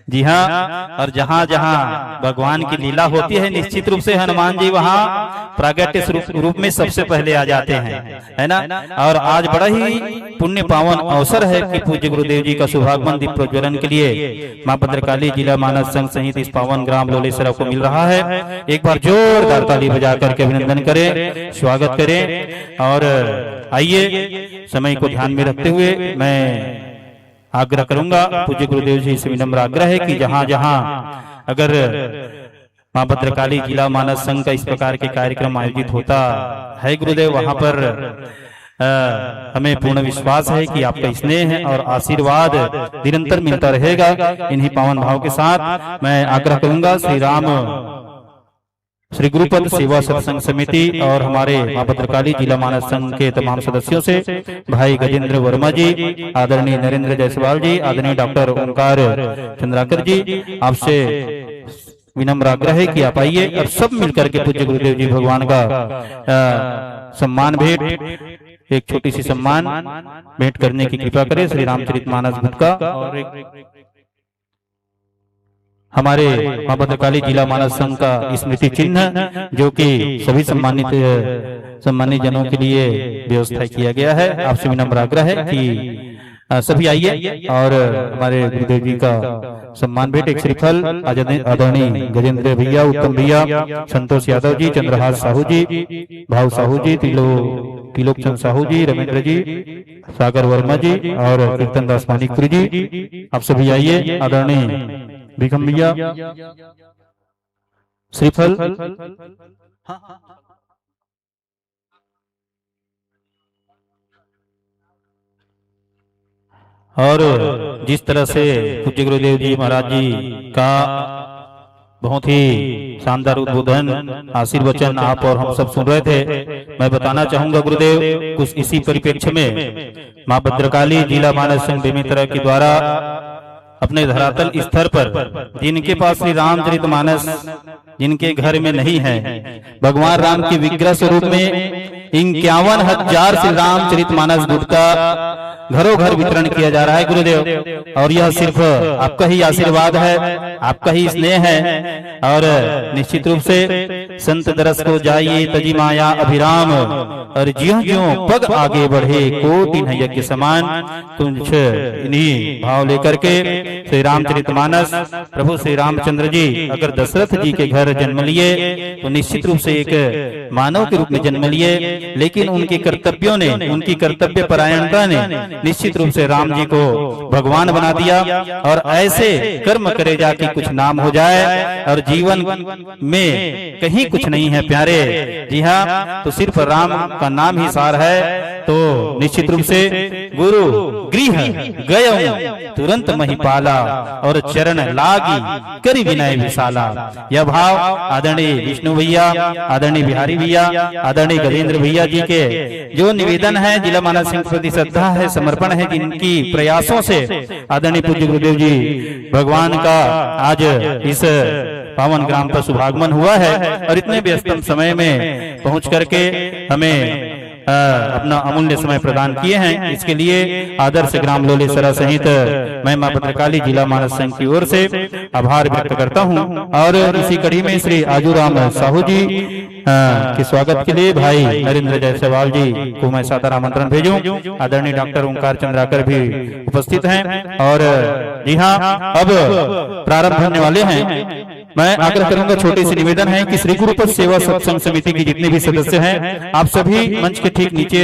जी हाँ, और जहाँ जहाँ भगवान की लीला होती है निश्चित रूप से हनुमान जी वहाँ प्रागट्य रूप में सबसे पहले आ जाते हैं, है ना। और आज बड़ा ही पुण्य पावन अवसर है कि पूज्य गुरुदेव जी का शुभागमन दीप प्रज्वलन के लिए मां भद्रकाली जिला मानस संघ सहित इस पावन ग्राम लोलेसरा को मिल रहा है। एक बार जोरदार ताली बजा करके अभिनंदन करें, स्वागत करें। और आइए, समय को ध्यान में रखते हुए मैं आग्रह करूंगा, पूज्य गुरुदेव जी से विनम्र आग्रह है कि जहां जहां अगर मां भद्रकाली जिला मानस संघ का इस प्रकार के कार्यक्रम आयोजित होता है गुरुदेव, वहां पर हमें पूर्ण विश्वास है कि आपका स्नेह है और आशीर्वाद निरंतर मिलता रहेगा। इन्हीं पावन भाव के साथ मैं आग्रह करूंगा श्री गुरुपद सेवा सत्संग समिति और हमारे मां भद्रकाली जिला मानस संघ के तमाम सदस्यों से, भाई गजेंद्र वर्मा जी, आदरणीय नरेंद्र जायसवाल जी, आदरणीय डॉक्टर ओंकार चंद्राकर जी, आपसे विनम्र आग्रह है कि आप आइए और सब मिलकर के पूज्य गुरुदेव जी भगवान का सम्मान भेंट, एक छोटी सी सम्मान भेंट करने की कृपा करें। श्री रामचरितमानस गुटका और हमारे मां भद्रकाली जिला मानस संघ का स्मृति चिन्ह जो कि सभी सम्मानित जनों के लिए व्यवस्था किया गया है। आपसे विनम्र आग्रह है कि सभी आइए और हमारे गुरुदेव जी का सम्मान भेंट, एक श्रीफल आदरणीय गजेंद्र भैया, उत्तम भैया, संतोष यादव जी, चंद्रहास साहू जी, भाव साहू जी, तिलोकचंद साहू जी, रविंद्र जी, सागर वर्मा जी और कीर्तन दास मानिकपुरी जी, आप सभी आइए। आदरणीय भिखम भैया, श्रीफल, और जिस तरह से पूज्य गुरुदेव जी महाराज जी का बहुत ही शानदार उद्बोधन, आशीर्वचन आप और हम सब सुन रहे थे, मैं बताना चाहूंगा गुरुदेव कुछ इसी परिप्रेक्ष्य में मां भद्रकाली जिला मानस संघ बेमेतरा के द्वारा अपने धरातल स्तर पर जिनके पास श्री रामचरितमानस जिनके घर में नहीं है, भगवान राम के विग्रह स्वरूप में 51,000 श्री रामचरितमानस गुटका घरों घर वितरण किया जा रहा है गुरुदेव। और यह सिर्फ आपका ही आशीर्वाद है, आपका ही स्नेह है। और निश्चित रूप से संत दरस को जाइए तजी माया अभिराम, और ज्यों ज्यों पग आगे बढ़े कोटि न यज्ञ समान। कुछ इन्हीं भाव लेकर के श्री रामचरितमानस प्रभु श्री रामचंद्र जी अगर दशरथ जी के घर जन्म लिए तो निश्चित रूप से एक मानव के रूप में जन्म लिए, लेकिन उनके कर्तव्यों ने, उनकी कर्तव्य परायणता ने निश्चित रूप से राम जी को भगवान बना दिया। और ऐसे कर्म करे जाके कुछ नाम हो जाए, और जीवन में कहीं कुछ नहीं है प्यारे। जी हाँ, तो सिर्फ राम का नाम ही सार है। तो निश्चित रूप से गुरु गृह गय तुरंत महिपाला, और चरण लागी करी विनय विशाला। यह भाव आदरणीय विष्णु भैया, आदरणीय बिहारी भैया, आदरणीय गजेंद्र भैया जी के जो निवेदन है, जिला मानस सिंह प्रति श्रद्धा है, समर्पण है, जिनकी प्रयासों से आदरणीय पूज्य गुरुदेव जी भगवान का आज इस पावन ग्राम पर शुभागमन हुआ है। और इतने व्यस्तम समय में पहुंच करके हमें अपना अमूल्य समय प्रदान किए हैं, इसके लिए आदर्श ग्राम लोलेसरा सहित मैं मां भद्रकाली जिला मानस संघ की ओर से आभार व्यक्त करता हूं। और इसी कड़ी में श्री आजूराम साहू जी के स्वागत के लिए भाई नरेंद्र जायसवाल जी को मैं सादर आमंत्रण भेजूं। आदरणीय डॉक्टर ओंकार चंद्राकर भी उपस्थित हैं। और जी हाँ, अब प्रारंभ होने वाले हैं। मैं आग्रह करूंगा, छोटी सी निवेदन है कि श्री गुरुपद सेवा सत्संग समिति के जितने भी सदस्य हैं, आप सभी मंच के ठीक नीचे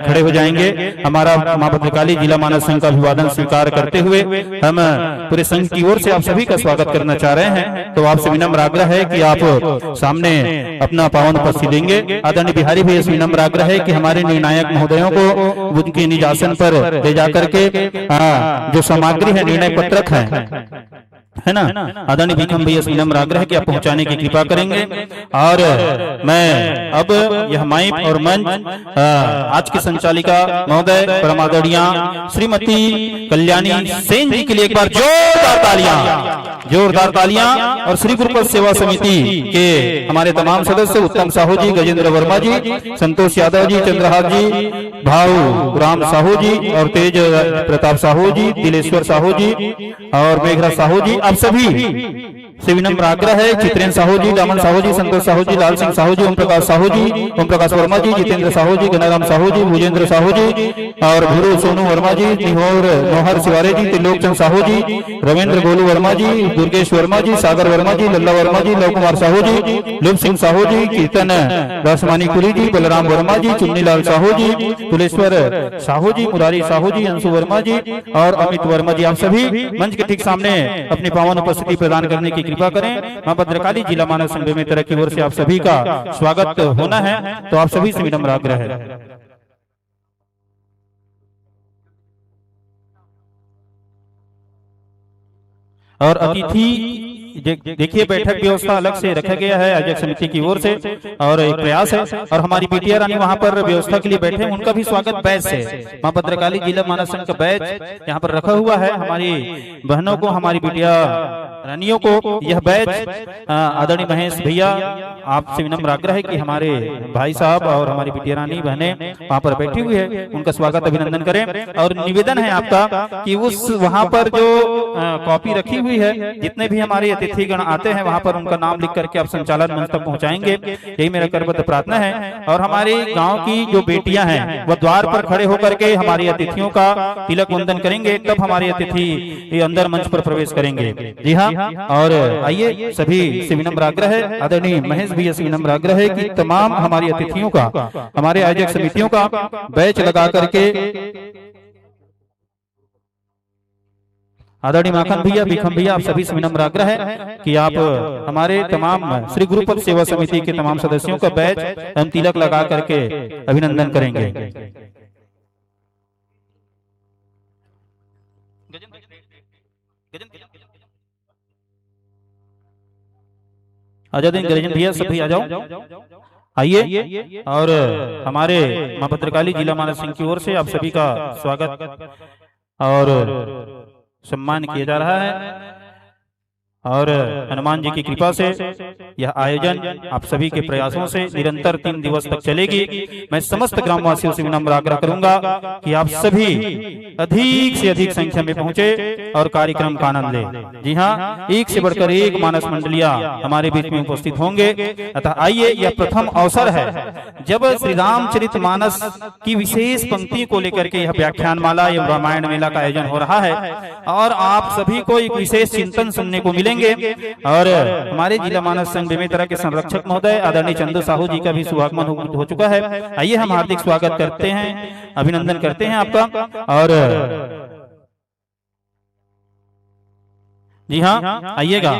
खड़े हो जाएंगे। हमारा मां भद्रकाली जिला मानस संघ का अभिवादन स्वीकार करते हुए हम पूरे संघ की ओर से आप सभी का स्वागत करना चाह रहे हैं। तो आपसे विनम्र आग्रह है कि आप सामने अपना पावन उपस्थिति देंगे। आदरणीय बिहारी भैया से विनम्र आग्रह है कि हमारे निर्णायक महोदयों को उनके निज आसन पर ले जाकर के जो सामग्री है, निर्णय पत्रक है ना, आदरणीय भीखम भैया से विनम्र आग्रह है कि आप पहुंचाने की कृपा करेंगे। और मैं अब यह माइक और मंच आज की संचालिका महोदय परमादरणीय श्रीमती कल्याणी सेन जी के लिए एक बार जोरदार तालियां। और श्री गुरुपद सेवा समिति के हमारे तमाम सदस्य उत्तम साहू जी, गजेंद्र वर्मा जी, संतोष यादव जी, चंद्रहास जी, भाऊ राम साहू जी, और तेज प्रताप साहू जी, दिलेश्वर साहू जी, और मेघरा साहू जी, आप सभी से विनम्र आग्रह है। चित्रेन साहू जी, दामन साहू जी, संतोष साहू जी, लाल सिंह साहू जी, ओम प्रकाश साहू जी, ओम प्रकाश वर्मा जी, जितेंद्र साहू जी, गनाराम साहू जी, भूजेंद्र साहू जी, और भूरू सोनू वर्मा जी, नोहर सिवारे जी, त्रिलोकचंद साहू जी, रविंद्र गोलू वर्मा जी, दुर्गेश वर्मा जी, सागर वर्मा जी, लल्ला वर्मा जी, लव कुमार साहू जी, लुभ सिंह साहू जी, कीर्तन दासमानी कुली जी, बलराम वर्मा जी, चुन्नीलाल साहू जी, तुलेश्वर साहू जी, मुरारी साहू जी, अंशु वर्मा जी, और अमित वर्मा जी, आप सभी मंच के ठीक सामने अपनी पावन उपस्थिति प्रदान करने की कृपा करें। मां भद्रकाली जिला मानव संघ में तरह की ओर से आप सभी का स्वागत होना है, तो आप सभी से विनम्र आग्रह है। और अतिथि देखिए, बैठक व्यवस्था अलग से रखा गया है आयोजक समिति की ओर से, और एक प्रयास है। और हमारी बिटिया रानी वहां पर व्यवस्था के लिए बैठे, उनका भी स्वागत बैच से, मां भद्रकाली जिला मानस संघ का बैच यहाँ पर रखा हुआ है। हमारी बहनों को, हमारी बिटिया रानियों को यह बैच आदरणीय महेश भैया, आपसे विनम्र आग्रह है कि हमारे भाई साहब और हमारी बिटिया रानी बहनें वहां पर बैठी हुई है, उनका स्वागत अभिनंदन करें। और निवेदन है आपका कि उस वहां पर जो कॉपी रखी हुई है, जितने भी हमारे अतिथिगण आते हैं वहां पर उनका नाम लिख करके आप संचालन मंच तक पहुंचाएंगे, यही मेरा करबद्ध प्रार्थना है। और हमारे गांव की जो बेटियां हैं वह द्वार पर खड़े होकर के हमारी अतिथियों का तिलक वंदन करेंगे, तब हमारे अतिथि अंदर मंच पर प्रवेश करेंगे। जी हाँ, और आइए सभी से विनम्र आग्रह है, आदरणीय महेश भैया से विनम्र आग्रह है कि तमाम हमारी अतिथियों का, हमारे आयोजक समितियों का बैच लगा करके, आदरणीय माखन भैया, भीखम भैया, आप सभी से विनम्र आग्रह है कि आप हमारे तमाम श्री गुरुपद सेवा समिति के तमाम सदस्यों का बैच हम तिलक लगा करके अभिनंदन करेंगे। आजाद गरजन भैया, सभी आ जाओ, आइए। और हमारे मां भद्रकाली जिला मानस सिंह की ओर से आप सभी का स्वागत और सम्मान किया जा रहा है और हनुमान जी की कृपा से यह आयोजन आप सभी के प्रयासों से निरंतर 3 दिवस तक चलेगी। मैं समस्त ग्रामवासियों से विनम्र आग्रह करूंगा कि आप सभी अधिक से अधिक संख्या में पहुंचे और कार्यक्रम का आनंद लें। जी हाँ, एक से बढ़कर एक मानस मंडलियां हमारे बीच में उपस्थित होंगे। अतः आइए, यह प्रथम अवसर है जब श्री रामचरितमानस की विशेष पंक्ति को लेकर के यह व्याख्यान माला एवं रामायण मेला का आयोजन हो रहा है और आप सभी को एक विशेष चिंतन सुनने को मिलेंगे। और हमारे जिला मानस संघ बेमेतरा के संरक्षक महोदय आदरणीय चंदू साहू जी का भी शुभागमन हो चुका है। आइए हम हार्दिक स्वागत करते हैं, अभिनंदन करते हैं आपका। और जी हाँ, आइएगा।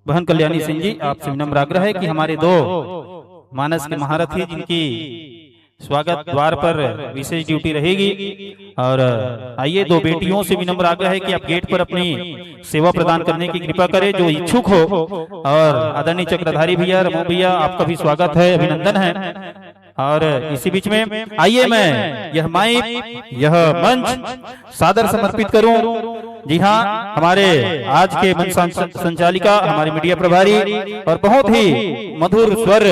बहन कल्याणी सिंह जी, आपसे विनम्र आग्रह है कि हमारे 2 मानस के महारथी जिनकी स्वागत द्वार पर विशेष ड्यूटी रहेगी, और आइए 2 बेटियों से विनम्र आग्रह है कि आप गेट पर अपनी सेवा प्रदान करने की कृपा करें जो इच्छुक हो। और आदरणीय चक्रधारी भैया, रमो भैया, आपका भी स्वागत है, अभिनंदन है। और इसी बीच में आइए मैं यह माइक, यह मंच सादर समर्पित करूं। जी हाँ, हमारे आज के मंच संचालिका, हमारे मीडिया प्रभारी और बहुत ही मधुर स्वर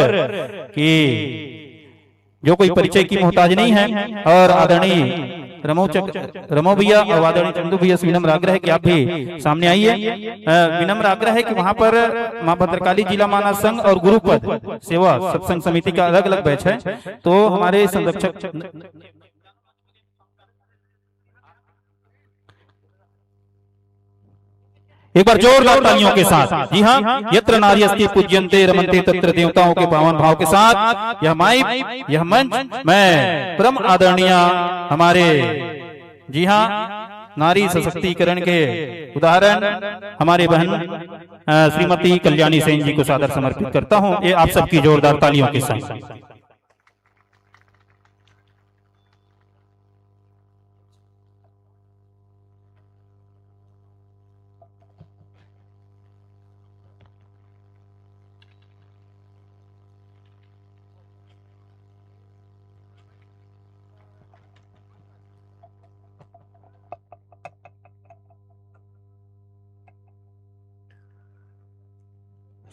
की जो कोई परिचय की मोहताज नहीं है, और आदरणीय रमो भैया और आदरणीय चंदू भैया से विनम्र आग्रह है कि आप भी सामने आइए। विनम्र आग्रह है कि वहां पर मां भद्रकाली जिला मानस संघ और गुरुपद सेवा सत्संग समिति का अलग अलग बैच है, तो हमारे संरक्षक एक बार जोरदार तालियों के साथ। जी हाँ, यत्र नार्यस्ति पूज्यन्ते रमन्ते तत्र देवताओं के पावन भाव के साथ यह माइक, यह मंच मैं परम आदरणीय हमारे, जी हाँ, नारी सशक्तिकरण के उदाहरण हमारे बहन श्रीमती कल्याणी सेन जी को सादर समर्पित करता हूँ। ये आप सबकी जोरदार तालियों के साथ।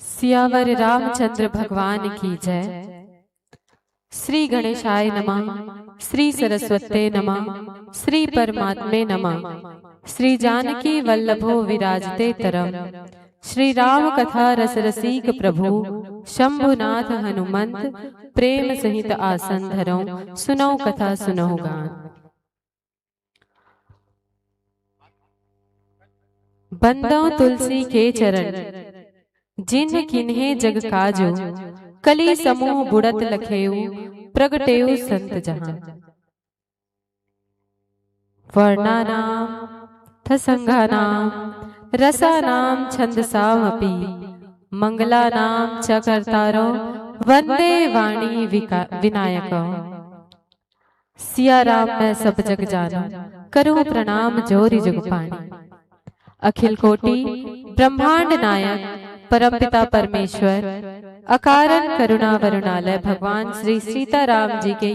सियावर रामचंद्र भगवान की जय। श्री गणेशाय नमः, श्री सरस्वते नमः, श्री परमात्मे नमः। श्री जानकी वल्लभो विराजते तरम, श्री राम कथा रस रसिक प्रभु। शंभुनाथ हनुमंत प्रेम सहित आसन धरो, सुनो कथा सुनो गान। बंदो तुलसी के चरण, जिन किन्हे जग काजो। कली समूह बुड़त लखेऊ, प्रगटेऊ संत जहां। वर्णानाम थसंगानाम, रसानाम छंदसामपि। मंगलानाम च कर्तारो, वंदे वाणी विनायको। सिया राम मैं सब जग जाना, करूं प्रणाम जोरी जुग पानी। अखिल कोटि ब्रह्मांड नायक परमपिता परमेश्वर, अकारण करुणा वरुणालय भगवान श्री सीताराम जी के